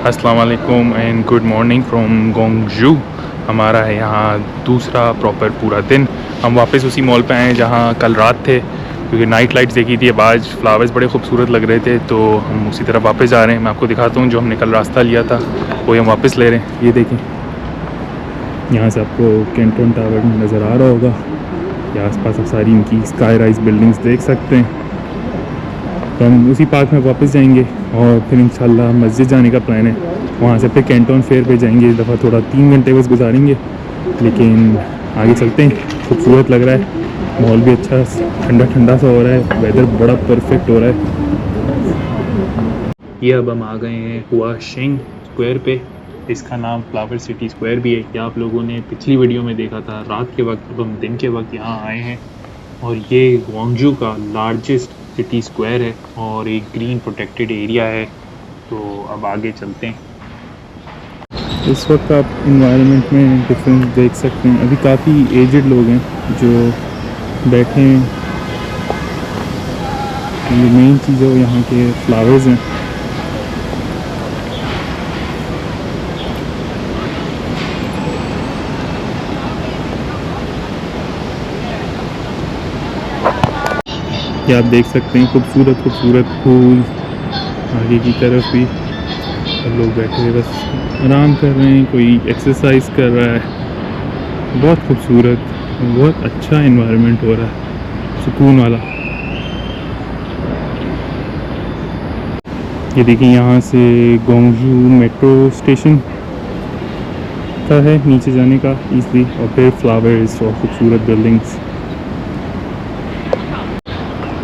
अस्सलाम वालेकुम and good morning from गोंगजू। हमारा है यहाँ दूसरा प्रॉपर पूरा दिन। हम वापस उसी मॉल पे आए हैं जहाँ कल रात थे, क्योंकि नाइट लाइट्स देखी थी। अब आज फ्लावर्स बड़े खूबसूरत लग रहे थे तो हम उसी तरफ वापस जा रहे हैं। मैं आपको दिखाता हूँ जो हमने कल रास्ता लिया था वही हम वापस ले रहे हैं। ये देखें, यहाँ से आपको कैंटन टावर नज़र आ रहा होगा। ये आसपास आप सारी इनकी स्काई राइज बिल्डिंग्स देख सकते हैं। तो हम उसी पार्क में वापस जाएंगे और फिर इंशाल्लाह मस्जिद जाने का प्लान है। वहाँ से फिर कैंटन फेयर पे जाएंगे। इस दफ़ा थोड़ा 3 घंटे बस गुजारेंगे, लेकिन आगे चलते हैं। खूबसूरत लग रहा है, माहौल भी अच्छा ठंडा ठंडा सा हो रहा है, वेदर बड़ा परफेक्ट हो रहा है। ये अब हम आ गए हैं हुआशेंग स्क्वायर पे। इसका नाम फ्लावर सिटी स्क्वायर भी है। ये आप लोगों ने पिछली वीडियो में देखा था रात के वक्त। अब हम दिन के वक्त यहाँ आए हैं और ये ग्वांगजू का लार्जेस्ट सिटी स्क्वायर है और एक ग्रीन प्रोटेक्टेड एरिया है। तो अब आगे चलते हैं। इस वक्त आप इन्वायरमेंट में डिफरेंस देख सकते हैं। अभी काफ़ी एजड लोग हैं जो बैठे हैं। ये मेन चीज़ है यहाँ के फ्लावर्स हैं। ये आप देख सकते हैं खूबसूरत खूबसूरत फूल। आगे की तरफ भी सब लोग बैठे हुए बस आराम कर रहे हैं, कोई एक्सरसाइज कर रहा है। बहुत खूबसूरत, बहुत अच्छा एनवायरनमेंट हो रहा है, सुकून वाला। ये देखिए, यहाँ से गोंगजू मेट्रो स्टेशन का है नीचे जाने का ईज़िली, और फिर फ्लावर्स और खूबसूरत बिल्डिंग्स।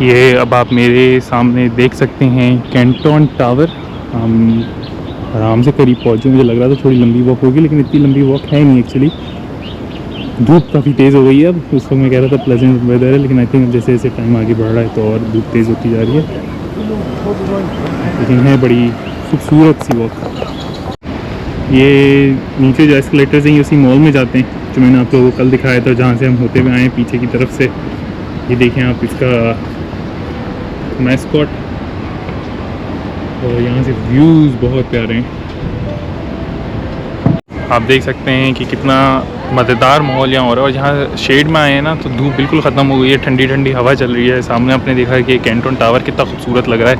ये अब आप मेरे सामने देख सकते हैं कैंटन टावर। हम आराम से करीब पहुँचे। मुझे लग रहा था थोड़ी लंबी वॉक होगी, लेकिन इतनी लंबी वॉक है नहीं एक्चुअली। धूप काफ़ी तेज़ हो गई है। अब उस वक्त मैं कह रहा था प्लेजेंट वेदर है, लेकिन आई थिंक जैसे जैसे टाइम आगे बढ़ रहा है तो और धूप तेज़ होती जा रही है, लेकिन है बड़ी खूबसूरत सी वॉक। ये नीचे जो एस्केलेटर्स हैं ये उसी मॉल में जाते हैं जो मैंने आप लोगों को कल दिखाया था, जहाँ से हम होते हुए आए पीछे की तरफ से। ये देखें आप इसका मैस्कॉट, और यहाँ से व्यूज़ बहुत प्यारे हैं। आप देख सकते हैं कि कितना मज़ेदार माहौल यहाँ हो रहा है। और यहाँ शेड में आए हैं ना तो धूप बिल्कुल ख़त्म हो गई है, ठंडी ठंडी हवा चल रही है। सामने आपने देखा है कि कैंटन टावर कितना खूबसूरत लग रहा है।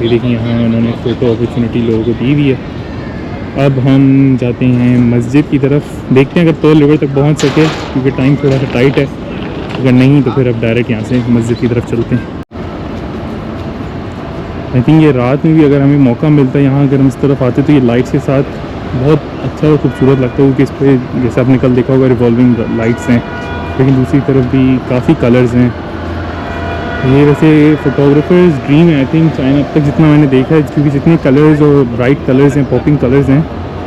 ये देखिए, यहाँ उन्होंने फ़ोटो अपॉर्चुनिटी लोगों को दी हुई है। अब हम जाते हैं मस्जिद की तरफ। देखते हैं अगर पेर्ल रिवर तक पहुँच सके, क्योंकि टाइम थोड़ा सा टाइट है। अगर नहीं तो फिर अब डायरेक्ट यहाँ से मस्जिद की तरफ चलते हैं। आई थिंक ये रात में भी अगर हमें मौका मिलता है यहाँ, अगर हम इस तरफ आते तो ये लाइट्स के साथ बहुत अच्छा और खूबसूरत लगता है, क्योंकि इस पर जैसे आपने कल देखा होगा रिवॉल्विंग लाइट्स हैं, लेकिन दूसरी तरफ भी काफ़ी कलर्स हैं। ये वैसे फ़ोटोग्राफर्स ड्रीम है आई थिंक चाइना, अब तक जितना मैंने देखा है, क्योंकि जितने कलर्स और ब्राइट कलर्स हैं, पॉपिंग कलर्स हैं,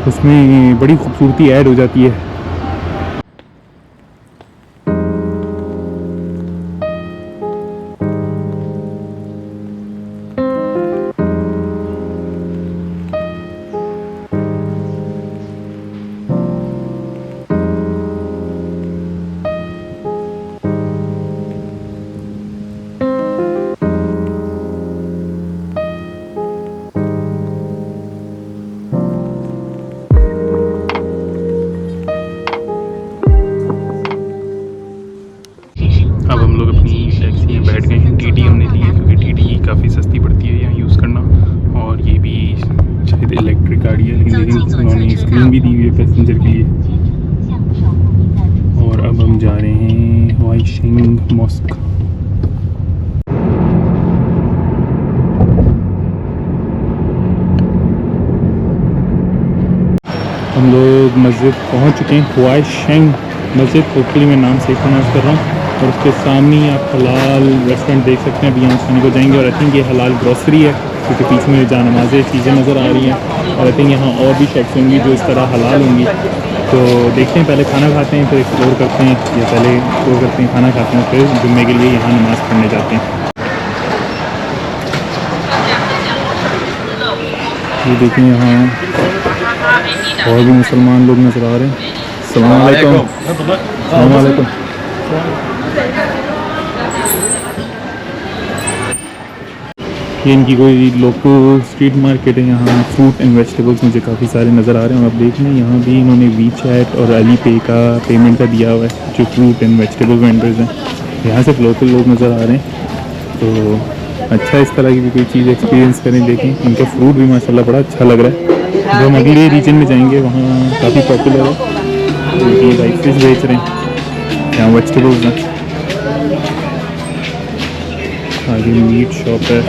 उसमें बड़ी खूबसूरती ऐड हो जाती है। अब हम लोग अपनी टैक्सी में बैठ गए हैं। टीटी हमने ली है क्योंकि टीटी काफ़ी सस्ती पड़ती है यहाँ यूज़ करना, और ये भी शायद इलेक्ट्रिक गाड़ी है, लेकिन उन्होंने स्क्रीन भी दी हुई है पैसेंजर के लिए। और अब हम जा रहे हैं हुआशेंग मॉस्क। हम लोग मस्जिद पहुँच चुके हैं, हुआशेंग मस्जिद। होपफुली मैं नाम सही प्रोनाउंस कर रहा हूँ। और उसके सामने ही आप हलाल रेस्टोरेंट देख सकते हैं। अभी यहाँ खाने को जाएंगे, और आई थिंक ये हलाल ग्रॉसरी है, क्योंकि पीछे में जानमाज़ें चीज़ें नज़र आ रही हैं। और आई थिंक यहाँ और भी शॉप्स होंगी जो इस तरह हलाल होंगी। तो देखते हैं, पहले खाना खाते हैं फिर एक्सप्लोर करते हैं, या पहले एक्सप्लोर करते हैं, खाना खाते हैं, फिर जुम्मे के लिए यहाँ नमाज़ पढ़ने जाते हैं। ये देखिए, यहाँ और भी मुसलमान लोग नज़र आ रहे हैं। अस्सलाम वालेकुम। अस्सलाम वालेकुम। ये इनकी कोई लोकल स्ट्रीट मार्केट है। यहाँ फ्रूट एंड वेजिटेबल्स मुझे काफ़ी सारे नज़र आ रहे हैं। आप देख लें यहाँ भी इन्होंने वीचैट और अली पे का पेमेंट का दिया हुआ है जो फ्रूट एंड वेजिटेबल वेंडर्स हैं। यहाँ सिर्फ लोकल लोग नज़र आ रहे हैं, तो अच्छा इस तरह की भी कोई चीज़ एक्सपीरियंस करें। देखें इनका फ्रूट भी माशाल्लाह बड़ा अच्छा लग रहा है। जो हम अगले रीजन में जाएंगे वहाँ काफ़ी पॉपुलर है, ये लाइक फिश बेच रहे हैं, यहाँ वेजिटेबल्स हैं, आगे मीट शॉप है।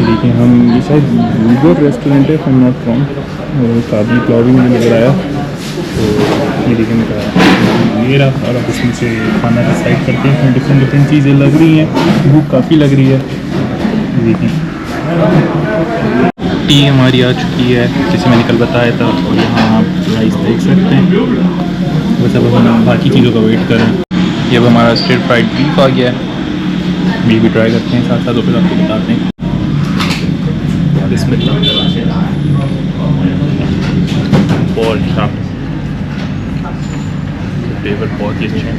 देखिए हम ये शायद बूगर रेस्टोरेंट है, फ्रॉम नॉट रॉन्ग, और काबली पुलाव भी मुझे नज़र आया। तो ये देखिए मैं कहा ये रहा, और अब इसमें से खाना डिसाइड करते हैं। डिफरेंट चीज़ें लग रही हैं, भूख काफ़ी लग रही है। देखिए टी हमारी आ चुकी है जैसे मैंने कल बताया था, और यहाँ आप राइस देख सकते हैं। बस अब हम बाकी चीज़ों का वेट कर रहे हैं। ये अब हमारा स्ट्रीट फ्राइड बीफ आ गया है, ये भी ट्राई करते हैं, साथ साथ फिर आपको बताते हैं। बिस्मिल्लाह। बहुत अच्छा फ्लेवर, बहुत ही अच्छा है।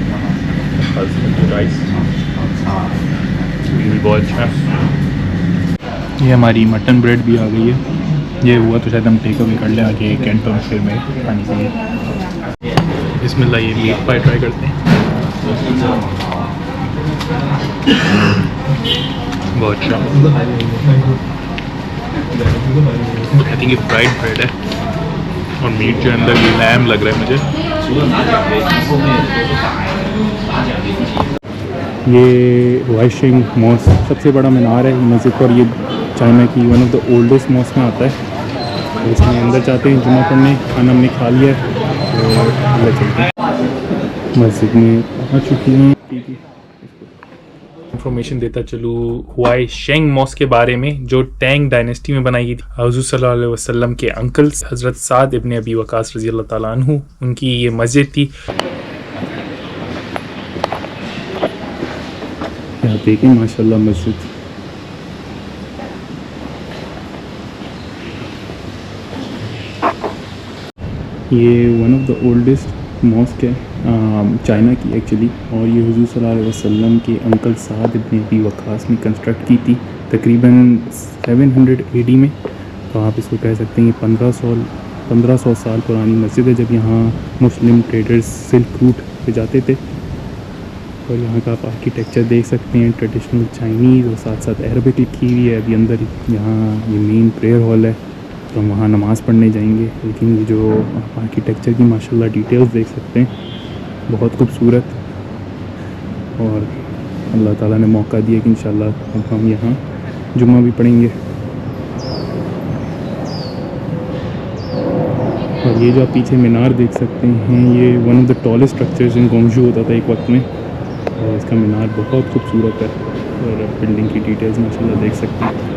राइस भी बहुत अच्छा है। ये हमारी मटन ब्रेड भी आ गई है। ये हुआ तो शायद हम टेक अवे कर लें आगे कैंटोन फिर में खानी चाहिए। बिस्मिल्लाह। ये मीट पाई ट्राई करते हैं, बहुत अच्छा। आई थिंक ये फ्राइड ब्रेड है और मीट के अंदर ये लैम लग रहा है मुझे। ये वाइशिंग मॉस्क सबसे बड़ा मीनार है मस्जिद पर, ये चाइना की one of the oldest mosque में आता है। तो इसमें अंदर जाते हैं जुमा पढ़ने, खाना हमने खा लिया तो अंदर चलते हैं। मस्जिद में आ चुकी हैं। इन्फॉर्मेशन देता चलूँ हुआई शेंग मॉस्क के बारे में, जो टैंग डायनेस्टी में बनाई गई थी। हुज़ूर सल्लल्लाहु अलैहि वसल्लम के अंकल हज़रत साद इब्न अबी वक़ास रज़ी अल्लाह ताला अन्हु, उनकी ये मस्जिद थी। यहाँ देखें माशाल्लाह मस्जिद। ये one of the oldest mosque है चाइना की एक्चुअली, और ये हुज़ूर सल्लल्लाहु अलैहि वसल्लम के अंकल साद इब्न अबी वक़ास ने कंस्ट्रक्ट की थी तकरीबन 700 AD में। तो आप इसको कह सकते हैं 1500 साल पुरानी मस्जिद है, जब यहाँ मुस्लिम ट्रेडर्स सिल्क रूट पे जाते थे। और यहाँ का आप आर्किटेक्चर देख सकते हैं, ट्रेडिशनल चाइनीज़ और साथ साथ अरबिक लिखी हुई है। अभी अंदर यहाँ ये मेन प्रेयर हॉल है, तो हम वहाँ नमाज़ पढ़ने जाएंगे। लेकिन ये जो आर्किटेक्चर की माशाल्लाह डिटेल्स देख सकते हैं, बहुत खूबसूरत। और अल्लाह ताला ने मौका दिया कि इंशाल्लाह अब हम यहाँ जुम्मा भी पढ़ेंगे। और ये जो आप पीछे मीनार देख सकते हैं, ये one of the tallest structures in Gongju होता था एक वक्त में, और इसका मीनार बहुत खूबसूरत है। और बिल्डिंग की डिटेल्स माशाल्लाह देख सकते हैं।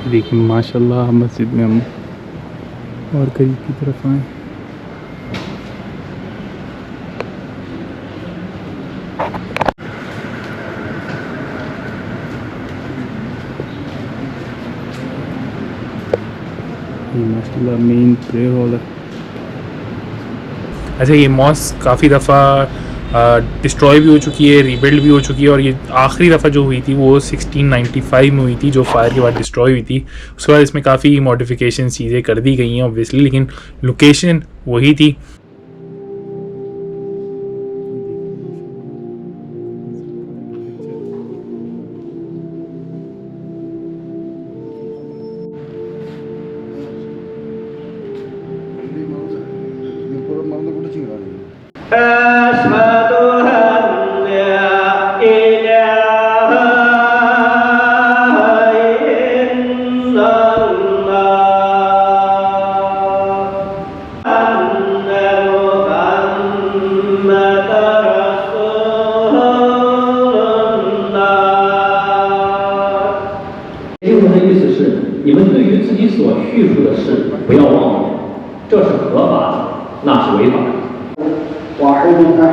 देखिए माशाल्लाह मस्जिद में हम और करीब की तरफ आए। ये माशाल्लाह मेन प्रेयर हॉल है। अच्छा, ये मॉस्क काफ़ी दफ़ा डिस्ट्रॉय भी हो चुकी है, रीबिल्ड भी हो चुकी है, और ये आखिरी दफ़ा जो हुई थी वो 1695 में हुई थी, जो फायर के बाद डिस्ट्रॉय हुई थी। उसके बाद इसमें काफ़ी मॉडिफिकेशन चीज़ें कर दी गई हैं ऑब्वियसली, लेकिन लोकेशन वही थी।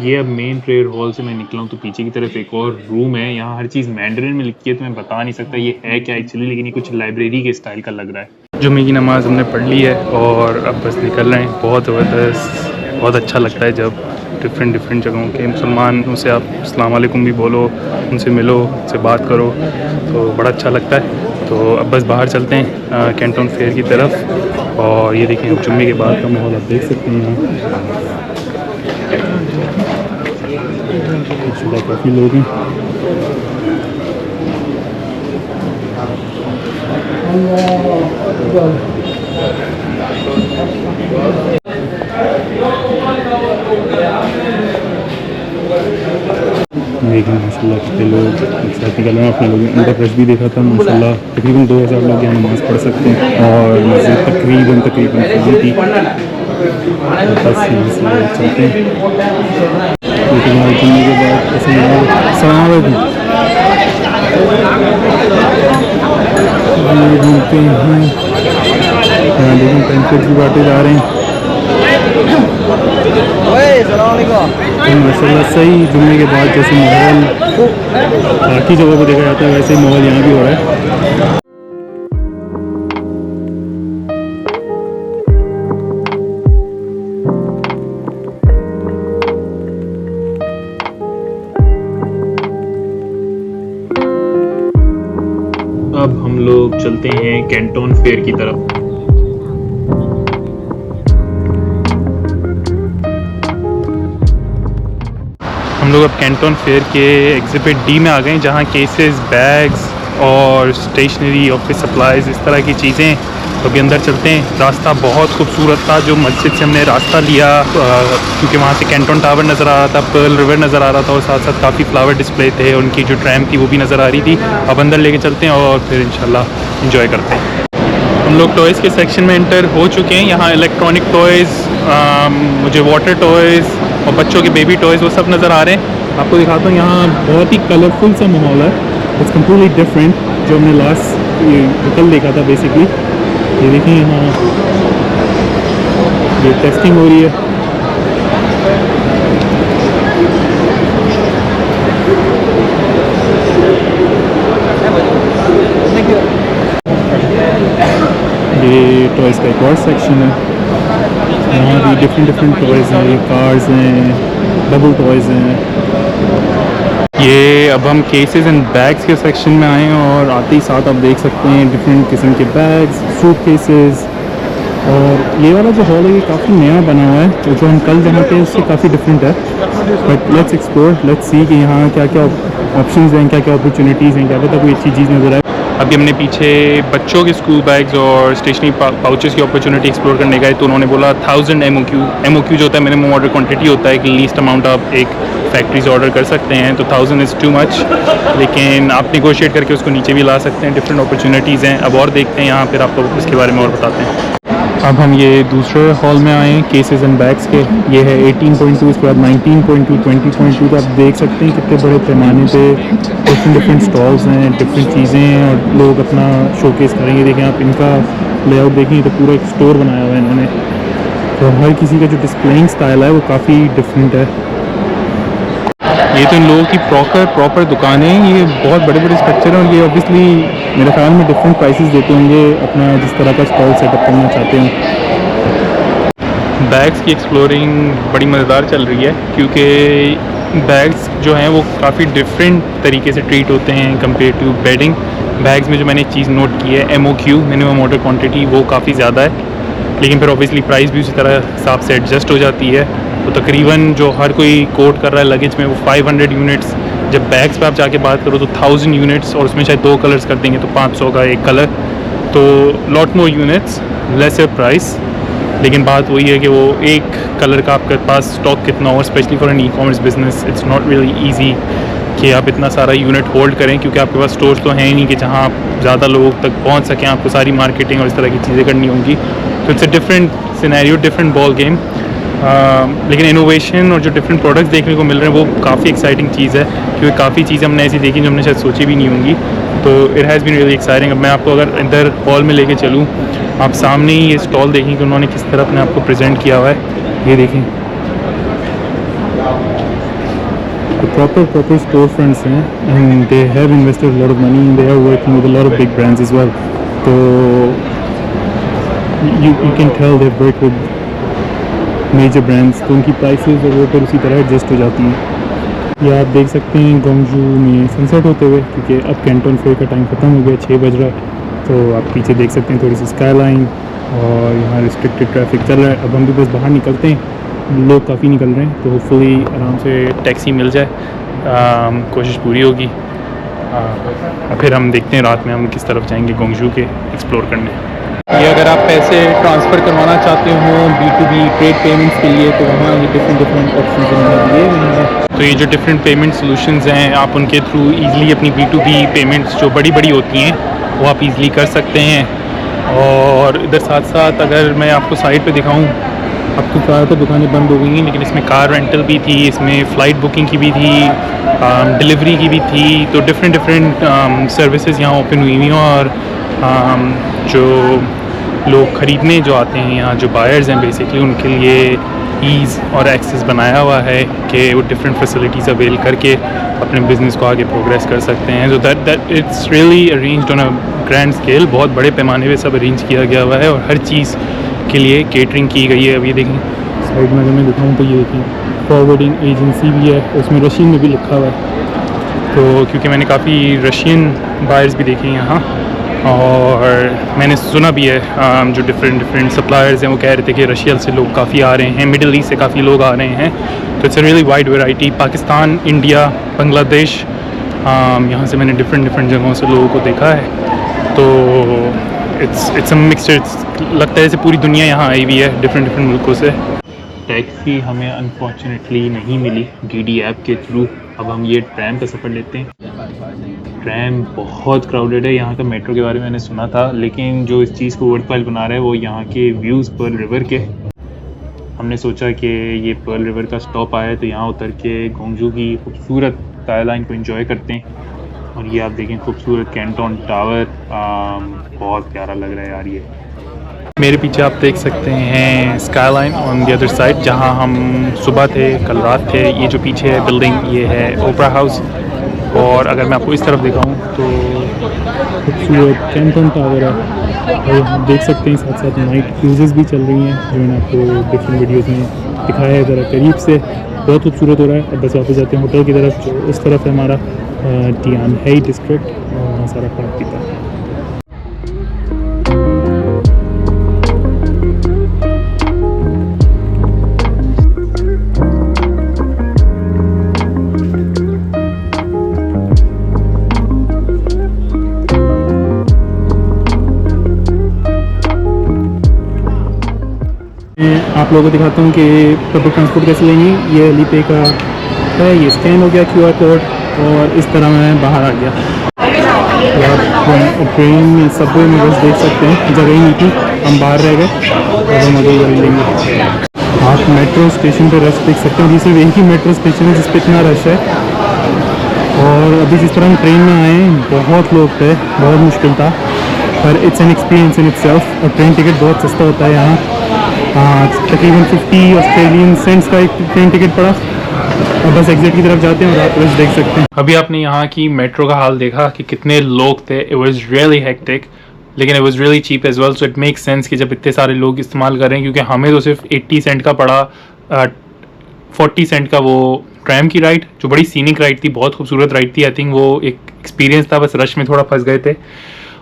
ये अब मेन प्रेयर हॉल से मैं निकला हूँ तो पीछे की तरफ एक और रूम है। यहाँ हर चीज़ मैंडरिन में लिखी है तो मैं बता नहीं सकता ये है क्या एक्चुअली, लेकिन ये कुछ लाइब्रेरी के स्टाइल का लग रहा है। जुम्मे की नमाज़ हमने पढ़ ली है और अब बस निकल रहे हैं। बहुत ज़बरदस्त, बहुत अच्छा लगता है जब डिफरेंट जगहों के मुसलमानों से आप अस्सलाम वालेकुम भी बोलो, उनसे मिलो, उनसे बात करो, तो बड़ा अच्छा लगता है। तो अब बस बाहर चलते हैं कैंटन फेयर की तरफ। और ये देखें अब जुम्मे के बाद का माहौल आप देख सकते हैं। यहाँ काफ़ी लोग हैं। देखिए माशाल्लाह कितने लोग एक साथ निकल रहे हैं। अपने लोग अंदर रश भी देखा था माशाल्लाह, तकरीबन 2000 लोग यहाँ नमाज़ पढ़ सकते हैं और मस्जिद तकरीबन खाली थी। बस यहाँ से चलते हैं। लेकिन यहाँ जुम्मे के बाद सलाम वालेकुम घूमते हैं। यहाँ देखिए पेंसिल की बातें जा रहे हैं। माशाल्लाह सही जुम्मे के बाद जैसे माहौल बाकी जगह पर देखा जाता है वैसे ही माहौल यहाँ भी हो रहा है। अब हम लोग चलते हैं कैंटन फेयर की तरफ। हम लोग अब कैंटन फेयर के एग्जिबिट डी में आ गए, जहाँ केसेस, बैग्स और स्टेशनरी, ऑफिस सप्लाईज, इस तरह की चीज़ें। तो अभी अंदर चलते हैं। रास्ता बहुत खूबसूरत था, जो मस्जिद से हमने रास्ता लिया क्योंकि वहाँ से कैंटन टावर नज़र आ रहा था, पर्ल रिवर नज़र आ रहा था और साथ साथ काफ़ी फ्लावर डिस्प्ले थे, उनकी जो ट्रैम थी वो भी नज़र आ रही थी। अब अंदर लेके चलते हैं और फिर इंशाल्लाह इंजॉय करते हैं। हम लोग टॉयज़ के सेक्शन में एंटर हो चुके हैं। यहाँ इलेक्ट्रॉनिक टॉयज़, मुझे वाटर टॉयज़ और बच्चों के बेबी टॉयज़ वो सब नज़र आ रहे हैं। आपको दिखाता हूँ, यहाँ बहुत ही कलरफुल सा माहौल है। इट्स कम्प्लीटली डिफरेंट जो हमने लास्ट कल देखा था बेसिकली। ये देखिए यहाँ ये टेस्टिंग हो रही है। ये टॉयज़ का एक और सेक्शन है। यहाँ भी डिफरेंट टॉयज़ हैं, ये कार्स हैं, डबल टॉयज़ हैं। ये अब हम केसेस एंड बैग्स के सेक्शन में आए हैं और आते ही साथ आप देख सकते हैं डिफरेंट किस्म के बैग्स, सूट केसेस। और ये वाला जो हॉल है ये काफ़ी नया बना हुआ है, तो जो हम कल जहाँ पे उससे काफ़ी डिफरेंट है। But let's explore, let's see कि यहाँ क्या क्या ऑप्शंस हैं, क्या क्या अपॉर्चुनिटीज़ हैं, क्या पता कोई अच्छी चीज़ नज़र आए। अभी हमने पीछे बच्चों के स्कूल बैग्स और स्टेशनरी पाउचेस की अपॉर्चुनिटी एक्सप्लोर करने गए, तो उन्होंने बोला 1000 MOQ जो होता है मिनिमम ऑर्डर क्वांटिटी होता है कि लीस्ट अमाउंट आप एक फैक्ट्री से ऑर्डर कर सकते हैं, तो 1000 इज़ टू मच। लेकिन आप नेगोशिएट करके उसको नीचे भी ला सकते हैं। डिफरेंट अपॉर्चुनिटीज़ हैं। अब और देखते हैं यहाँ, फिर आपको इसके बारे में और बताते हैं। अब हम ये दूसरे हॉल में आए हैं केसेस एंड बैग्स के। ये है 18.2, इसके बाद 19.2, 20.2। तो आप देख सकते हैं कितने बड़े पैमाने पे डिफरेंट स्टॉल्स हैं, डिफरेंट चीज़ें हैं और लोग अपना शोकेस करेंगे। देखें आप इनका लेआउट देखें, तो पूरा एक स्टोर बनाया हुआ है इन्होंने। तो हर किसी का जो डिस्प्लेइंग स्टाइल है वो काफ़ी डिफरेंट है। ये तो इन लोगों की प्रॉपर दुकानें हैं। ये बहुत बड़े स्ट्रक्चर हैं और ये ऑब्वियसली मेरे ख्याल में डिफरेंट प्राइसेस देते होंगे अपना जिस तरह का स्टॉल सेटअप करना चाहते हैं। बैग्स की एक्सप्लोरिंग बड़ी मज़ेदार चल रही है क्योंकि बैग्स जो हैं वो काफ़ी डिफरेंट तरीके से ट्रीट होते हैं कंपेयर टू बेडिंग। बैग्स में जो मैंने एक चीज़ नोट की है, MOQ मिनिमम ऑर्डर क्वांटिटी, वो काफ़ी ज़्यादा है, लेकिन फिर ऑब्वियसली प्राइस भी उसी तरह हिसाब से एडजस्ट हो जाती है। तो तकरीबन जो हर कोई कोट कर रहा है लगेज में वो 500 यूनिट्स। जब बैग्स पे आप जाके बात करो तो 1000 यूनिट्स, और उसमें शायद 2 कलर्स कर देंगे तो 500 का एक कलर, तो lot more units, lesser price. लेकिन बात वही है कि वो एक कलर का आपके पास स्टॉक कितना हो, specially for an e-commerce business it's not really easy कि आप इतना सारा यूनिट होल्ड करें, क्योंकि आपके पास स्टोर्स तो हैं ही नहीं कि जहाँ आप ज़्यादा लोगों तक पहुँच सकें। आपको सारी मार्केटिंग और इस तरह की चीज़ें करनी होंगी। तो it's a different scenario, different ball game. लेकिन इनोवेशन और जो डिफरेंट प्रोडक्ट्स देखने को मिल रहे हैं वो काफ़ी एक्साइटिंग चीज़ है, क्योंकि काफ़ी चीज़ें हमने ऐसी देखी जो हमने शायद सोची भी नहीं होंगी। तो it has been really exciting. अब मैं आपको अगर इधर हॉल में लेके चलूँ, आप सामने ही ये स्टॉल देखें कि उन्होंने किस तरह अपने आपको प्रेजेंट किया हुआ है। ये देखें, proper storefronts हैं, and they have invested a lot of money and they are working with a lot of big brands as well. So you can tell they've worked with major brands, तो उनकी prices और वो फिर उसी तरह adjust हो जाती हैं। ये आप देख सकते हैं गोंगजू में सनसेट होते हुए, क्योंकि अब कैंटन फेयर का टाइम ख़त्म हो गया, 6 बज रहा है। तो आप पीछे देख सकते हैं थोड़ी सी स्काई लाइन, और यहाँ रिस्ट्रिक्टेड ट्रैफिक चल रहा है। अब हम भी बस बाहर निकलते हैं, लोग काफ़ी निकल रहे हैं, तो होपफुली आराम से टैक्सी मिल जाए। कोशिश पूरी होगी। फिर हम देखते हैं रात में हम किस तरफ जाएंगे गोंगजू के एक्सप्लोर करने। ये अगर आप पैसे ट्रांसफ़र करवाना चाहते हो B2B ट्रेड पेमेंट्स के लिए, तो वहाँ ये डिफरेंट ऑप्शन उन्होंने दिए हुए हैं। तो ये जो डिफरेंट पेमेंट सॉल्यूशंस हैं, आप उनके थ्रू ईज़िली अपनी B2B पेमेंट्स जो बड़ी होती हैं वो आप ईज़िली कर सकते हैं। और इधर साथ साथ अगर मैं आपको साइड पे दिखाऊं, अब तो ज़्यादातर दुकानें बंद हो गई हैं, लेकिन इसमें कार रेंटल भी थी, इसमें फ़्लाइट बुकिंग की भी थी, डिलीवरी की भी थी। तो डिफरेंट सर्विसेज यहाँ ओपन हुई हुई हैं। और जो लोग ख़रीदने जो आते हैं यहाँ, जो बायर्स हैं बेसिकली, उनके लिए ईज़ और एक्सेस बनाया हुआ है कि वो डिफरेंट फैसिलिटीज़ अवेल करके अपने बिज़नेस को आगे प्रोग्रेस कर सकते हैं। So that it's really arranged on a grand scale, बहुत बड़े पैमाने पे सब अरेंज किया गया हुआ है, और हर चीज़ के लिए केटरिंग की गई है। अब ये देखें साइड में अगर मैं दिखाऊँ तो ये देखें फॉरवर्डिंग एजेंसी भी है, उसमें रशियन में भी लिखा हुआ है। तो क्योंकि मैंने काफ़ी रशियन बायर्स भी देखे हैं यहाँ, और मैंने सुना भी है जो डिफरेंट सप्लायर्स हैं वो कह रहे थे कि रशिया से लोग काफ़ी आ रहे हैं, मिडिल ईस्ट से काफ़ी लोग आ रहे हैं। तो it's a really wide variety. Pakistan, India, Bangladesh, यहाँ से मैंने डिफरेंट जगहों से लोगों को देखा है। तो इट्स अ मिक्सचर, लगता है जैसे पूरी दुनिया यहाँ आई हुई है डिफरेंट मुल्कों से। टैक्सी हमें अनफॉर्चुनेटली नहीं मिली DD ऐप के थ्रू। अब हम ये ट्रैम का सफ़र लेते हैं। ट्रैम बहुत क्राउडेड है। यहाँ का मेट्रो के बारे में मैंने सुना था, लेकिन जो इस चीज़ को वर्थवाइल बना रहा है वो यहाँ के व्यूज़ पर्ल रिवर के। हमने सोचा कि ये पर्ल रिवर का स्टॉप आया है, तो यहाँ उतर के गोंगजू की खूबसूरत स्काई लाइन को एंजॉय करते हैं। और ये आप देखें खूबसूरत कैंटन टावर, बहुत प्यारा लग रहा है यार। ये मेरे पीछे आप देख सकते हैं sky line on the other side, जहाँ हम सुबह थे, कल रात थे। ये जो पीछे है बिल्डिंग, ये है ओपरा हाउस। और अगर मैं आपको इस तरफ दिखाऊं तो खूबसूरत कैंटन टावर है, और आप देख सकते हैं साथ साथ नाइट क्रूजेज़ भी चल रही हैं, जो मैंने आपको डिफरेंट वीडियोज़ में दिखाया है ज़रा करीब से। बहुत खूबसूरत हो रहा है। अब बस वापस जाते हैं होटल की तरफ, जो इस तरफ है हमारा टियान है डिस्ट्रिक्ट, और वहाँ सारा खाना पीता है। आप लोगों को दिखाता हूँ कि पब्लिक ट्रांसपोर्ट कैसे लेंगे। ये अलीपे का है, ये स्कैन हो गया QR कोड, और इस तरह मैं बाहर आ गया। आप ट्रेन सबवे में बस देख सकते हैं, जगह ही नहीं थी, हम बाहर रह गए, और हम अभी वही लेंगे। आप मेट्रो स्टेशन पर रश देख सकते हैं, ये सिर्फ एक ही मेट्रो स्टेशन है जिस पर इतना रश है। और अभी जिस तरह हम ट्रेन में आए, बहुत लोग थे, बहुत मुश्किल था, पर it's an experience in itself. और ट्रेन टिकट बहुत सस्ता होता है यहाँ, तकरीबन 50 ऑस्ट्रेलियन सेंट्स का एक ट्रेन टिकट पड़ा। और बस एग्जिट की तरफ जाते हैं और आप रश देख सकते हैं। अभी आपने यहाँ की मेट्रो का हाल देखा कि कितने लोग थे। इट वाज रियली हेक्टिक, लेकिन it was really cheap as well. So it makes sense कि जब इतने सारे लोग इस्तेमाल कर रहे हैं, क्योंकि हमें तो सिर्फ 80 सेंट का पड़ा, 40 सेंट का वो ट्रैम की राइड, जो बड़ी सीनिक राइड थी, बहुत खूबसूरत राइड थी। आई थिंक वो एक एक्सपीरियंस था, बस रश में थोड़ा फंस गए थे।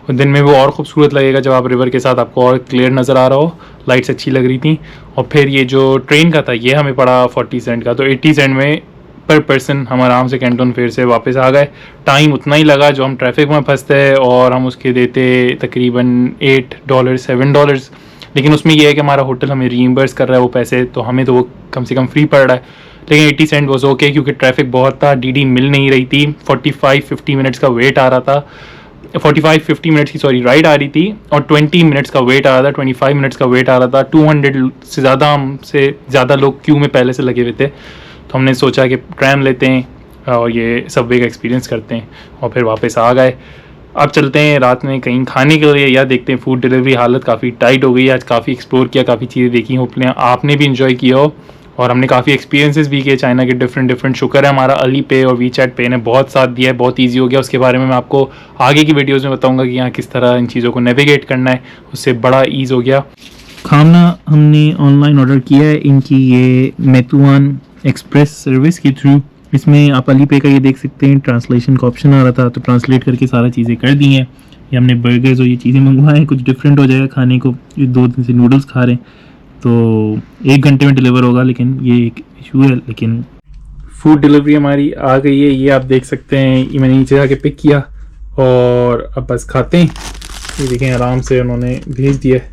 और दिन में वो और खूबसूरत लगेगा जब आप रिवर के साथ आपको और क्लियर नज़र आ रहा हो, लाइट्स अच्छी लग रही थी। और फिर ये जो ट्रेन का था, ये हमें पड़ा 40 सेंट का, तो 80 सेंट में पर पर्सन हम आराम से कैंटन फेयर से वापस आ गए। टाइम उतना ही लगा जो हम ट्रैफिक में फंसते, और हम उसके देते तकरीबन $8 $7, लेकिन उसमें यह है कि हमारा होटल हमें रीइंबर्स कर रहा है वो पैसे, तो हमें तो वो कम से कम फ्री पड़ रहा है। लेकिन 80 सेंट वॉज ओके, क्योंकि ट्रैफिक बहुत था, DD मिल नहीं रही थी, 45-50 मिनट्स का वेट आ रहा था। 45-50 मिनट्स की राइड आ रही थी और 20 मिनट्स का वेट आ रहा था, 25 मिनट्स का वेट आ रहा था। 200 से ज़्यादा लोग क्यू में पहले से लगे हुए थे। तो हमने सोचा कि ट्रैम लेते हैं और ये सबवे का एक्सपीरियंस करते हैं और फिर वापस आ गए। अब चलते हैं रात में कहीं खाने के लिए या देखते हैं फूड डिलीवरी। हालत काफ़ी टाइट हो गई है, आज काफ़ी एक्सप्लोर किया, काफ़ी चीज़ें देखी, होपफुली आपने भी इन्जॉय किया हो और हमने काफ़ी एक्सपीरियंसेस भी किए चाइना के डिफरेंट। शुक्र है हमारा अली पे और वीचैट पे ने बहुत साथ दिया है, बहुत ईजी हो गया। उसके बारे में मैं आपको आगे की वीडियोज़ में बताऊँगा कि यहाँ किस तरह इन चीज़ों को नेविगेट करना है, उससे बड़ा ईज़ हो गया। खाना हमने ऑनलाइन ऑर्डर किया है इनकी ये मेतुआन एक्सप्रेस सर्विस के थ्रू। इसमें आप अली पे का ये देख सकते हैं ट्रांसलेशन का ऑप्शन आ रहा था, तो ट्रांसलेट करके सारा चीज़ें कर दी हैं। ये हमने बर्गर्स और ये चीज़ें मंगवाए हैं, कुछ डिफरेंट हो जाएगा खाने को। ये 2 दिन से नूडल्स खा रहे हैं, तो 1 घंटे में डिलीवर होगा, लेकिन ये एक इशू है। लेकिन फूड डिलीवरी हमारी आ गई है, ये आप देख सकते हैं। ये मैंने नीचे जाके पिक किया और अब बस खाते हैं। ये देखें आराम से उन्होंने भेज दिया है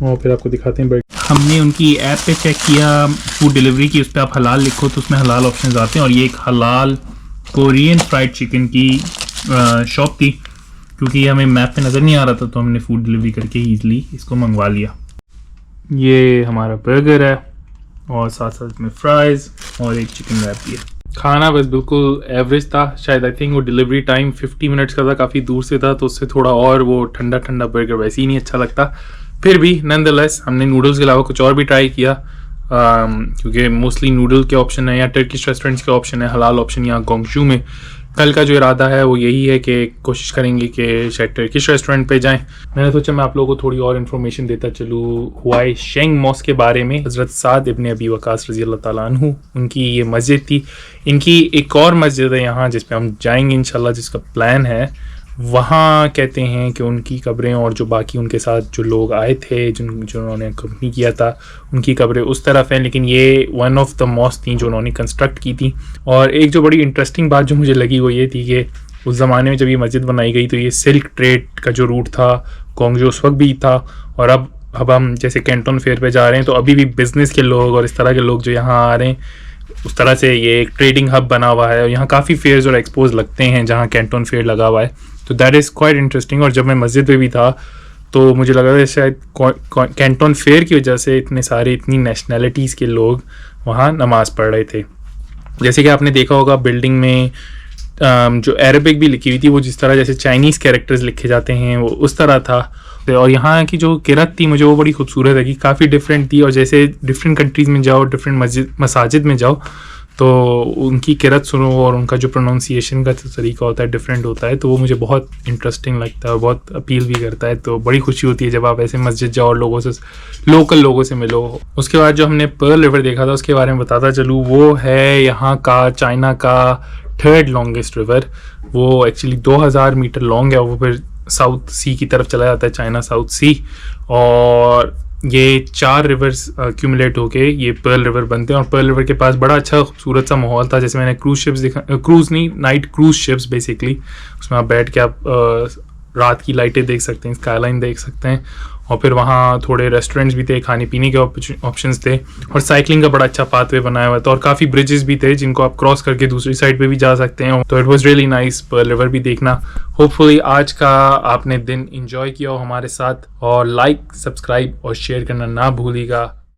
और फिर आपको दिखाते हैं। हमने उनकी ऐप पे चेक किया फूड डिलीवरी की, उस पर आप हलाल लिखो तो उसमें हलाल ऑप्शंस आते हैं और ये एक हलाल कोरियन फ्राइड चिकन की शॉप थी। क्योंकि हमें मैप पे नज़र नहीं आ रहा था तो हमने फूड डिलीवरी करके ईज़िली इसको मंगवा लिया। ये हमारा बर्गर है और साथ साथ में फ्राइज़ और एक चिकन रैप भी है। खाना बस बिल्कुल एवरेज था, शायद आई थिंक वो डिलीवरी टाइम 50 मिनट्स का था, काफ़ी दूर से था तो उससे थोड़ा और वो ठंडा बर्गर वैसे ही नहीं अच्छा लगता। फिर भी नॉनदलेस हमने नूडल्स के अलावा कुछ और भी ट्राई किया, क्योंकि मोस्टली नूडल के ऑप्शन है या टर्किश रेस्टोरेंट्स के ऑप्शन है, हलाल ऑप्शन यहाँ गोंगजू में। कल का जो इरादा है वो यही है कि कोशिश करेंगे कि शायद टर्किश रेस्टोरेंट पे जाएं। मैंने सोचा मैं आप लोगों को थोड़ी और इन्फॉर्मेशन देता चलूँ हुआई शेंग मॉस्क के बारे में। हज़रत साद इब्न अबी वक़ास रज़ी अल्लाह ताला अन्हु उनकी ये मस्जिद थी। इनकी एक और मस्जिद है यहाँ जिस पे हम जाएंगे इंशाल्लाह, जिसका प्लान है। वहाँ कहते हैं कि उनकी कब्रें और जो बाकी उनके साथ जो लोग आए थे जिन्होंने कंपनी किया था उनकी कब्रें उस तरफ हैं, लेकिन ये वन ऑफ द मॉस्क थी जो उन्होंने कंस्ट्रक्ट की थी। और एक जो बड़ी इंटरेस्टिंग बात जो मुझे लगी वो ये थी कि उस ज़माने में जब ये मस्जिद बनाई गई तो ये सिल्क ट्रेड का जो रूट था गोंगजू उस वक्त भी था। और अब हम जैसे कैंटन फेयर पे जा रहे हैं तो अभी भी बिज़नेस के लोग और इस तरह के लोग जो यहाँ आ रहे हैं, उस तरह से ये एक ट्रेडिंग हब बना हुआ है और यहाँ काफ़ी फेयर्स और एक्सपोज लगते हैं जहाँ कैंटन फेयर लगा हुआ है। तो दैट इज़ क्वाइट इंटरेस्टिंग। और जब मैं मस्जिद में भी था तो मुझे लगा था शायद कैंटन फेयर की वजह से इतनी नेशनैलिटीज़ के लोग वहाँ नमाज़ पढ़ रहे थे। जैसे कि आपने देखा होगा बिल्डिंग में जो अरबिक भी लिखी हुई थी, वो जिस तरह जैसे चाइनीज़ कैरेक्टर्स लिखे जाते हैं वो उस तरह था। और यहाँ की जो किरत थी मुझे वो बड़ी खूबसूरत है कि काफ़ी डिफरेंट थी। और जैसे डिफरेंट कंट्रीज़ में जाओ, डिफरेंट मसाजिद में जाओ तो उनकी किरत सुनो और उनका जो प्रोनाउंसिएशन का तरीका होता है डिफरेंट होता है, तो वो मुझे बहुत इंटरेस्टिंग लगता है और बहुत अपील भी करता है। तो बड़ी खुशी होती है जब आप ऐसे मस्जिद जाओ और लोकल लोगों से मिलो। उसके बाद जो हमने पर्ल रिवर देखा था उसके बारे में बताता चलूँ, वो है यहाँ का चाइना का 3rd लॉन्गेस्ट रिवर। वो एक्चुअली 2000 मीटर लॉन्ग है। वो फिर साउथ सी की तरफ चला जाता है, चाइना साउथ सी। और ये 4 रिवर्स क्यूमुलेट होके ये पर्ल रिवर बनते हैं। और पर्ल रिवर के पास बड़ा अच्छा खूबसूरत सा माहौल था। जैसे मैंने नाइट क्रूज शिप्स बेसिकली, उसमें आप बैठ के आप रात की लाइटें देख सकते हैं, स्काईलाइन देख सकते हैं। और फिर वहाँ थोड़े रेस्टोरेंट्स भी थे, खाने पीने के ऑप्शंस थे और साइकिलिंग का बड़ा अच्छा पाथवे बनाया हुआ था। और काफ़ी ब्रिजेस भी थे जिनको आप क्रॉस करके दूसरी साइड पे भी जा सकते हैं। तो it was really nice Pearl River भी देखना। होपफुली आज का आपने दिन एंजॉय किया हो हमारे साथ। और लाइक, सब्सक्राइब और शेयर करना ना भूलिएगा।